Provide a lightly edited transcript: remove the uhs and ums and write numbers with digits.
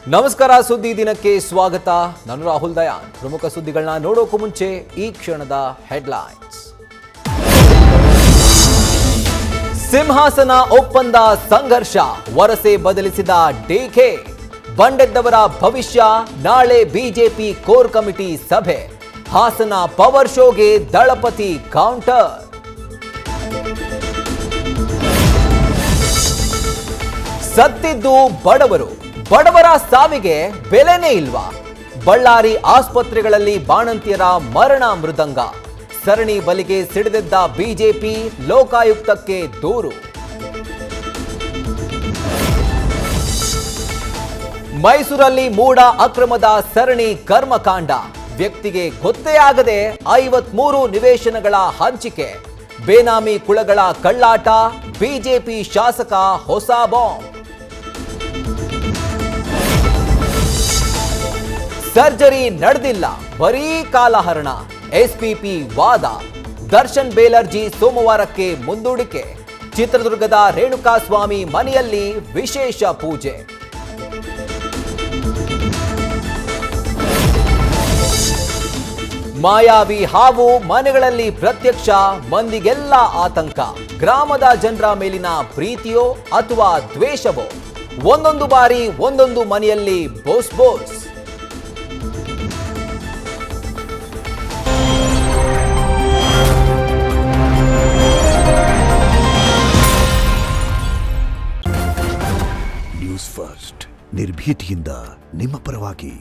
ನಮಸ್ಕಾರ ಸುದ್ದಿ ದಿನಕ್ಕೆ ಸ್ವಾಗತ. ನಾನು ರಾಹುಲ್ ದಯಾನ್. ಪ್ರಮುಖ ಸುದ್ದಿಗಳನ್ನ ನೋಡೋಕು ಮುಂಚೆ ಈ ಕ್ಷಣದ ಹೆಡ್ಲೈನ್ಸ್. ಸಿಂಹಾಸನ ಒಪ್ಪಂದ ಸಂಘರ್ಷ, ವರಸೆ ಬದಲಿಸಿದ ಡಿಕೆ. ಬಂಡೆದ್ದವರ ಭವಿಷ್ಯ, ನಾಳೆ ಬಿಜೆಪಿ ಕೋರ್ ಕಮಿಟಿ ಸಭೆ. ಹಾಸನ ಪವರ್ ಶೋಗೆ ದಳಪತಿ ಕೌಂಟರ್. ಸತ್ತಿದ್ದು ಬಡವರು, ಬಡವರ ಸಾವಿಗೆ ಬೆಲೆನೇ ಇಲ್ವಾ? ಬಳ್ಳಾರಿ ಆಸ್ಪತ್ರೆಗಳಲ್ಲಿ ಬಾಣಂತಿಯರ ಮರಣ ಮೃದಂಗ. ಸರಣಿ ಬಲಿಗೆ ಸಿಡಿದೆದ್ದ ಬಿಜೆಪಿ, ಲೋಕಾಯುಕ್ತಕ್ಕೆ ದೂರು. ಮೈಸೂರಲ್ಲಿ ಮೂಡ ಅಕ್ರಮದ ಸರಣಿ ಕರ್ಮಕಾಂಡ. ವ್ಯಕ್ತಿಗೆ ಗೊತ್ತೇ ಆಗದೆ 53 ನಿವೇಶನಗಳ ಹಂಚಿಕೆ. ಬೇನಾಮಿ ಕುಳಗಳ ಕಳ್ಳಾಟ. ಬಿಜೆಪಿ ಶಾಸಕ ಹೊಸ ಬಾಂಬ್. ಸರ್ಜರಿ ನಡೆದಿಲ್ಲ, ಬರೀ ಕಾಲಹರಣ. ಎಸ್ಪಿಪಿ ವಾದ. ದರ್ಶನ್ ಬೇಲರ್ಜಿ ಸೋಮವಾರಕ್ಕೆ ಮುಂದೂಡಿಕೆ. ಚಿತ್ರದುರ್ಗದ ರೇಣುಕಾಸ್ವಾಮಿ ಮನೆಯಲ್ಲಿ ವಿಶೇಷ ಪೂಜೆ. ಮಾಯಾವಿ ಹಾವು ಮನೆಗಳಲ್ಲಿ ಪ್ರತ್ಯಕ್ಷ, ಮಂದಿಗೆಲ್ಲ ಆತಂಕ. ಗ್ರಾಮದ ಜನರ ಮೇಲಿನ ಪ್ರೀತಿಯೋ ಅಥವಾ ದ್ವೇಷವೋ? ಒಂದೊಂದು ಬಾರಿ ಒಂದೊಂದು ಮನೆಯಲ್ಲಿ ಬೋಸ್ ಬೋಸ್. ನ್ಯೂಸ್ ಫಸ್ಟ್, ನಿರ್ಭೀತಿಯಿಂದ ನಿಮ್ಮ ಪರವಾಗಿ.